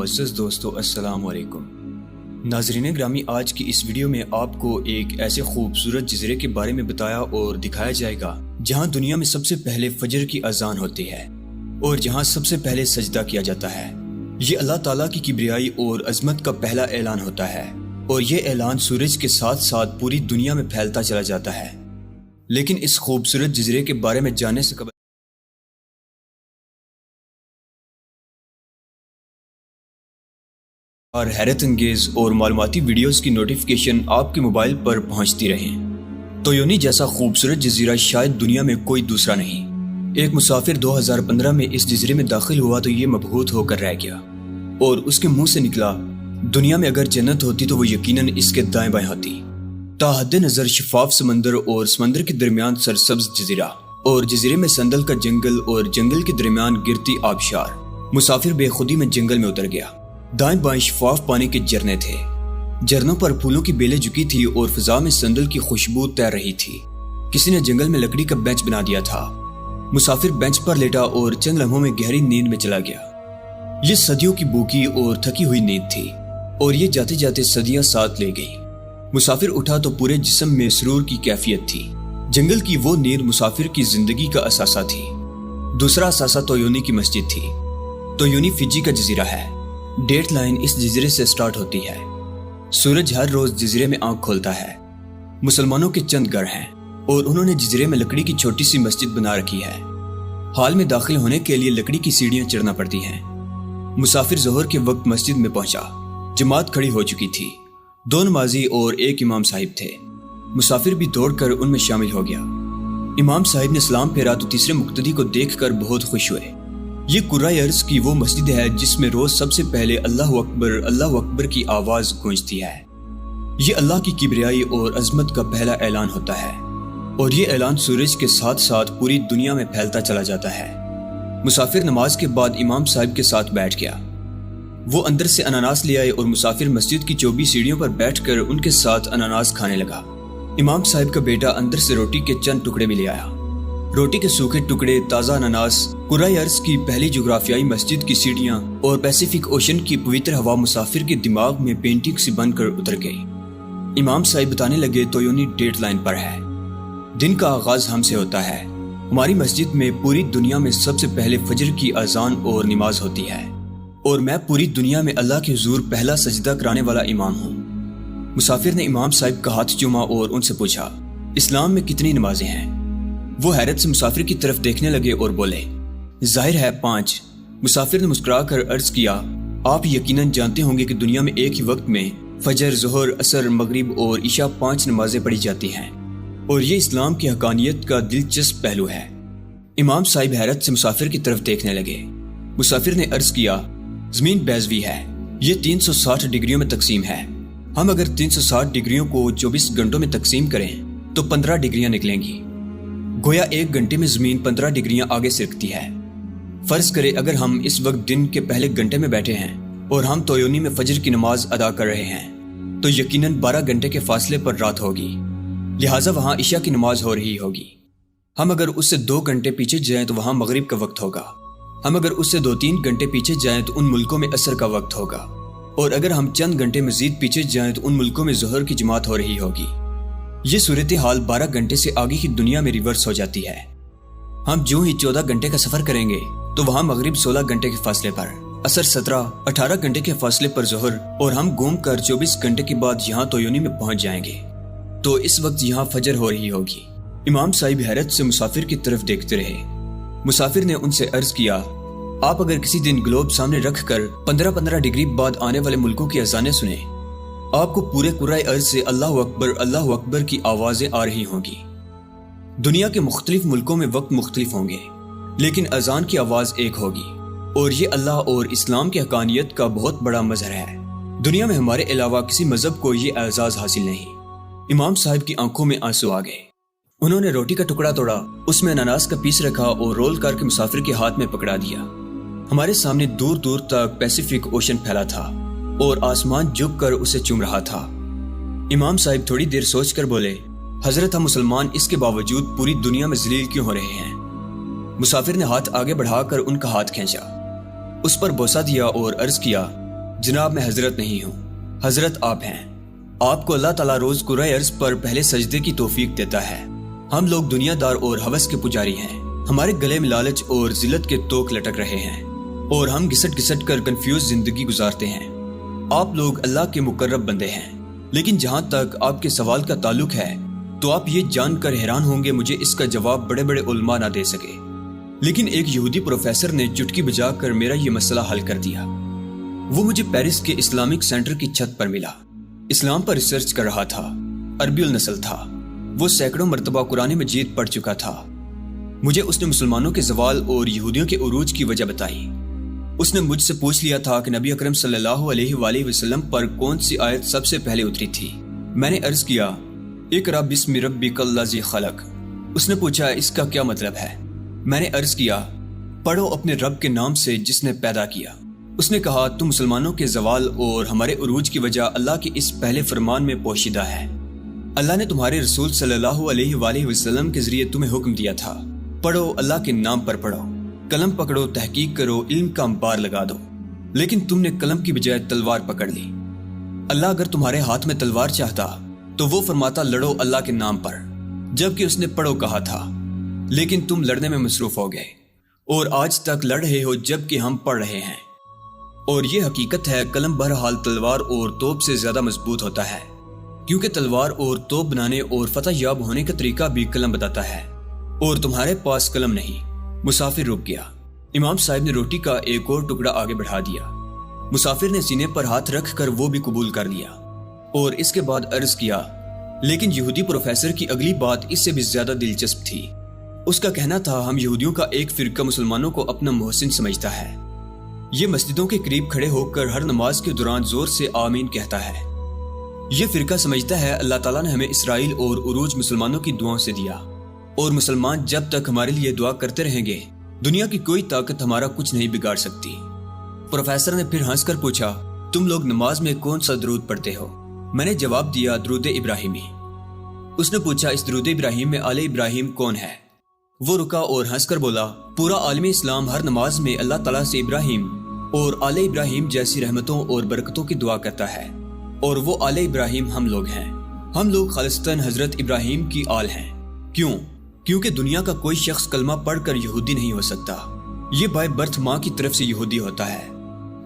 मुअज़्ज़ज़ दोस्तों, अस्सलाम वालेकुम। नाज़रीन ग्रामी, आज की इस वीडियो में आपको एक ऐसे खूबसूरत जज़ीरे के बारे में बताया और दिखाया जाएगा जहां दुनिया में सबसे पहले फजर की अजान होती है और जहां सबसे पहले सजदा किया जाता है। ये अल्लाह ताला की किबरियाई और अजमत का पहला ऐलान होता है और ये ऐलान सूरज के साथ साथ पूरी दुनिया में फैलता चला जाता है। लेकिन इस खूबसूरत जज़ीरे के बारे में जानने से कबल और हैरत अंगेज और मालूमाती वीडियोस की नोटिफिकेशन आपके मोबाइल पर पहुंचती रहें। तोयोनी जैसा खूबसूरत जजीरा शायद दुनिया में कोई दूसरा नहीं। एक मुसाफिर 2015 में इस जजीरे में दाखिल हुआ तो ये मबहूत होकर रह गया और उसके मुंह से निकला, दुनिया में अगर जन्नत होती तो वो यकीनन इसके दाएं बाएं होती। ताहद नजर शफाफ समंदर और समंदर के दरमियान सरसब्ज जजीरा और जजीरे में संदल का जंगल और जंगल के दरमियान गिरती आबशार। मुसाफिर बेखुदी में जंगल में उतर गया। दाएं बाएं शफाफ पानी के झरने थे, झरनों पर फूलों की बेलें झुकी थी और फिजा में संदल की खुशबू तैर रही थी। किसी ने जंगल में लकड़ी का बेंच बना दिया था। मुसाफिर बेंच पर लेटा और चंद लम्हों में गहरी नींद में चला गया। ये सदियों की भूखी और थकी हुई नींद थी और ये जाते जाते सदियां साथ ले गई। मुसाफिर उठा तो पूरे जिस्म में सुरूर की कैफियत थी। जंगल की वो नींद मुसाफिर की जिंदगी का असासा थी। दूसरा असासा तोयोनी की मस्जिद थी। तोयोनी फिजी का जजीरा है। डेट लाइन इस जजीरे से स्टार्ट होती है। सूरज हर रोज जजीरे में आंख खोलता है। मुसलमानों के चंद घर हैं और उन्होंने जजीरे में लकड़ी की छोटी सी मस्जिद बना रखी है। हाल में दाखिल होने के लिए लकड़ी की सीढ़ियां चढ़ना पड़ती हैं। मुसाफिर जोहर के वक्त मस्जिद में पहुंचा। जमात खड़ी हो चुकी थी। 2 नमाजी और 1 इमाम साहिब थे। मुसाफिर भी दौड़कर उनमें शामिल हो गया। इमाम साहिब ने सलाम फेरा तो तीसरे मुक्तदी को देखकर बहुत खुश हुए। ये कुर्राए अर्ज़ की वो मस्जिद है जिसमें रोज सबसे पहले अल्लाहु अकबर की आवाज गूंजती है। ये अल्लाह की किबरियाई और अजमत का पहला ऐलान होता है और ये ऐलान सूरज के साथ साथ पूरी दुनिया में फैलता चला जाता है। मुसाफिर नमाज के बाद इमाम साहिब के साथ बैठ गया। वो अंदर से अनानास ले आए और मुसाफिर मस्जिद की 24 सीढ़ियों पर बैठकर उनके साथ अनानास खाने लगा। इमाम साहिब का बेटा अंदर से रोटी के चंद टुकड़े भी ले आया। रोटी के सूखे टुकड़े, ताज़ा अनानास, कुर्राए अर्ज़ की पहली जोग्राफियाई मस्जिद की सीढ़ियां और पैसिफिक ओशन की पवित्र हवा मुसाफिर के दिमाग में पेंटिंग सी बनकर उतर गई। इमाम साहिब बताने लगे, तोयोनी डेट लाइन पर है। दिन का आगाज हमसे होता है। हमारी मस्जिद में पूरी दुनिया में सबसे पहले फजर की अजान और नमाज होती है और मैं पूरी दुनिया में अल्लाह के हुजूर पहला सजदा कराने वाला इमाम हूँ। मुसाफिर ने इमाम साहिब का हाथ चूमा और उनसे पूछा, इस्लाम में कितनी नमाजें हैं? वो हैरत से मुसाफिर की तरफ देखने लगे और बोले, जाहिर है 5। मुसाफिर ने मुस्कुराकर अर्ज किया, आप यकीनन जानते होंगे कि दुनिया में एक ही वक्त में फजर, ज़ोहर, असर, मगरिब और इशा 5 नमाजें पढ़ी जाती हैं और ये इस्लाम की हकानियत का दिलचस्प पहलू है। इमाम साहिब हैरत से मुसाफिर की तरफ देखने लगे। मुसाफिर ने अर्ज किया, जमीन बैजवी है। ये 360 डिग्रियों में तकसीम है। हम अगर 360 डिग्रियों को 24 घंटों में तकसीम करें तो 15 डिग्रियां निकलेंगी। गोया 1 घंटे में जमीन 15 डिग्रियां आगे सिरकती है। फर्ज करे अगर हम इस वक्त दिन के पहले घंटे में बैठे हैं और हम तोयोनी में फजर की नमाज अदा कर रहे हैं तो यकीनन 12 घंटे के फासले पर रात होगी, लिहाजा वहां इशा की नमाज हो रही होगी। हम अगर उससे 2 घंटे पीछे जाएं तो वहां मगरिब का वक्त होगा। हम अगर उससे 2-3 घंटे पीछे जाएं तो उन मुल्कों में असर का वक्त होगा और अगर हम चंद घंटे मजीद पीछे जाएं तो उन मुल्कों में ज़ोहर की जमात हो रही होगी। ये सूरत हाल 12 घंटे से आगे की दुनिया में रिवर्स हो जाती है। हम जो ही 14 घंटे का सफर करेंगे तो वहां मगरिब 16 घंटे के फासले पर, असर 17-18 घंटे के फासले पर ज़ोहर और हम घूम कर 24 घंटे के बाद यहाँ तोयोनी में पहुंच जाएंगे तो इस वक्त यहाँ फजर हो रही होगी। इमाम साहिब हैरत से मुसाफिर की तरफ देखते रहे। मुसाफिर ने उनसे अर्ज किया, आप अगर किसी दिन ग्लोब सामने रख कर 15-15 डिग्री बाद आने वाले मुल्कों की अजानें सुने, आपको पूरे कुर्राए अर्ज से अल्लाहु अकबर की आवाजें आ रही होंगी। दुनिया के मुख्तलिफ मुल्कों में वक्त मुख्तलिफ होंगे लेकिन अजान की आवाज एक होगी और ये अल्लाह और इस्लाम की हकानियत का बहुत बड़ा मजहर है। दुनिया में हमारे अलावा किसी मजहब को ये एजाज हासिल नहीं। इमाम साहिब की आंखों में आंसू आ गए। उन्होंने रोटी का टुकड़ा तोड़ा, उसमें अनानास का पीस रखा और रोल करके मुसाफिर के हाथ में पकड़ा दिया। हमारे सामने दूर दूर तक पैसिफिक ओशन फैला था और आसमान झुक कर उसे चूम रहा था। इमाम साहिब थोड़ी देर सोचकर बोले, हजरत हम मुसलमान इसके बावजूद पूरी दुनिया में जलील क्यों हो रहे हैं? मुसाफिर ने हाथ आगे बढ़ाकर उनका हाथ खींचा, उस पर बोसा दिया और अर्ज किया, जनाब मैं हजरत नहीं हूँ, हजरत आप हैं। आपको अल्लाह ताला रोज कुराए अर्ज पर पहले सजदे की तौफीक देता है। हम लोग दुनियादार और हवस के पुजारी हैं। हमारे गले में लालच और जिल्लत के तोक लटक रहे हैं और हम घिसट घिसट कर कंफ्यूज जिंदगी गुजारते हैं। आप लोग अल्लाह के मुकर्रब बंदे हैं, लेकिन जहाँ तक आपके सवाल का ताल्लुक है तो आप ये जानकर हैरान होंगे मुझे इसका जवाब बड़े बड़े उलमा ना दे सके, लेकिन एक यहूदी प्रोफेसर ने चुटकी बजाकर मेरा ये मसला हल कर दिया। वो मुझे पेरिस के इस्लामिक सेंटर की छत पर मिला। इस्लाम पर रिसर्च कर रहा था, अरबी नस्ल था। वो सैकड़ों मरतबा कुरान मजीद पढ़ चुका था। मुझे उसने मुसलमानों के जवाल और यहूदियों के उरूज की वजह बताई। उसने मुझसे पूछ लिया था कि नबी अकरम सल्लल्लाहु अलैहि वसल्लम पर कौन सी आयत सबसे पहले उतरी थी। मैंने अर्ज किया, इक़रा बिस्मि रब्बिकल लज़ी खलक। उसने पूछा, इसका क्या मतलब है? मैंने अर्ज किया, पढ़ो अपने रब के नाम से जिसने पैदा किया। उसने कहा, तुम मुसलमानों के जवाल और हमारे उरूज की वजह अल्लाह के इस पहले फरमान में पोशीदा है। अल्लाह ने तुम्हारे रसूल सल्लल्लाहु अलैहि वसल्लम के जरिए तुम्हें हुक्म दिया था, पढ़ो, अल्लाह के नाम पर पढ़ो, कलम पकड़ो, तहकीक करो, इल्म का अंबार लगा दो। लेकिन तुमने कलम की बजाय तलवार पकड़ ली। अल्लाह अगर तुम्हारे हाथ में तलवार चाहता तो वो फरमाता लड़ो अल्लाह के नाम पर, जबकि उसने पढ़ो कहा था। लेकिन तुम लड़ने में मसरूफ हो गए और आज तक लड़ रहे हो जबकि हम पढ़ रहे हैं। और ये हकीकत है, कलम बहरहाल तलवार और तोप से ज्यादा मजबूत होता है, क्योंकि तलवार और तोप बनाने और फतह याब होने का तरीका भी कलम बताता है, और तुम्हारे पास कलम नहीं। मुसाफिर रुक गया। इमाम साहब ने रोटी का एक और टुकड़ा आगे बढ़ा दिया। मुसाफिर ने सीने पर हाथ रख कर वो भी कबूल कर लिया और इसके बाद अर्ज किया, लेकिन यहूदी प्रोफेसर की अगली बात इससे भी ज्यादा दिलचस्प थी। उसका कहना था, हम यहूदियों का एक फिरका मुसलमानों को अपना मोहसिन समझता है। ये मस्जिदों के करीब खड़े होकर हर नमाज के दौरान जोर से आमीन कहता है। ये फिरका समझता है अल्लाह ताला ने हमें इसराइल और उरूज मुसलमानों की दुआओं से दिया, और मुसलमान जब तक हमारे लिए दुआ करते रहेंगे दुनिया की कोई ताकत हमारा कुछ नहीं बिगाड़ सकती। प्रोफेसर ने फिर हंसकर पूछा, तुम लोग नमाज में कौन सा दरूद पढ़ते हो? मैंने जवाब दिया, दरूद इब्राहिमी। उसने पूछा, इस दरूद इब्राहिम में आले इब्राहिम कौन है? वो रुका और हंसकर बोला, पूरा आलमी इस्लाम हर नमाज में अल्लाह ताला से इब्राहिम और आले इब्राहिम जैसी रहमतों और बरकतों की दुआ करता है, और वो आले इब्राहिम हम लोग हैं। हम लोग खालिस्तन हजरत इब्राहिम की आल हैं। क्यों? क्योंकि दुनिया का कोई शख्स कलमा पढ़कर यहूदी नहीं हो सकता। ये बाय बर्थ माँ की तरफ से यहूदी होता है,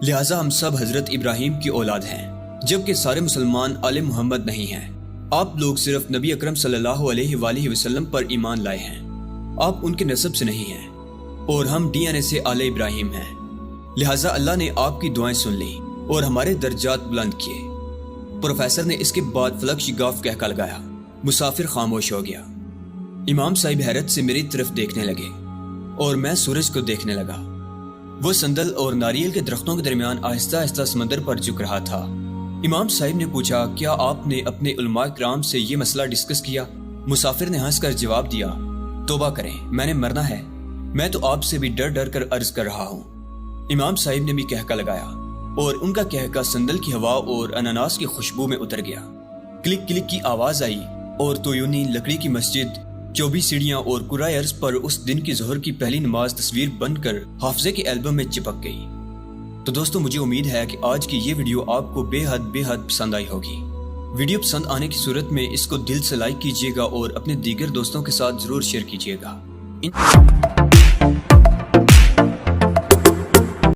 लिहाजा हम सब हजरत इब्राहिम की औलाद हैं, जबकि सारे मुसलमान आले मोहम्मद नहीं हैं। आप लोग सिर्फ नबी अकरम सल्लल्लाहु अलैहि वसल्लम पर ईमान लाए हैं। आप उनके नस्ब से नहीं हैं और हम डीएनए से आले इब्राहिम हैं। लिहाजा अल्लाह ने आपकी दुआएं सुन ली और हमारे दर्जात बुलंद किए। प्रोफेसर ने इसके बाद फलक शिगाफ कहका लगाया। मुसाफिर खामोश हो गया। इमाम साहिब हैरत से मेरी तरफ देखने लगे और मैं सूरज को देखने लगा। वो संदल और नारियल के दरख्तों के दरमियान आहिस्ता आहिस्ता समंदर पर झुक रहा था। इमाम साहिब ने पूछा, क्या आपने अपने उलमा किराम से ये मसला डिस्कस किया? मुसाफिर ने हंसकर जवाब दिया, तौबा करें, मैंने मरना है। मैं तो आपसे भी डर डर कर अर्ज कर रहा हूँ। इमाम साहिब ने भी कहका लगाया और उनका कहका संदल की हवा और अनानास की खुशबू में उतर गया। क्लिक क्लिक की आवाज आई और तोयूनी लकड़ी की मस्जिद, 24 सीढ़ियां और कुराए अर्ज पर उस दिन की जोहर की पहली नमाज तस्वीर बनकर हाफजे के एल्बम में चिपक गई। तो दोस्तों, मुझे उम्मीद है कि आज की ये वीडियो आपको बेहद पसंद आई होगी। वीडियो पसंद आने की सूरत में इसको दिल से लाइक कीजिएगा और अपने दीगर दोस्तों के साथ जरूर शेयर कीजिएगा।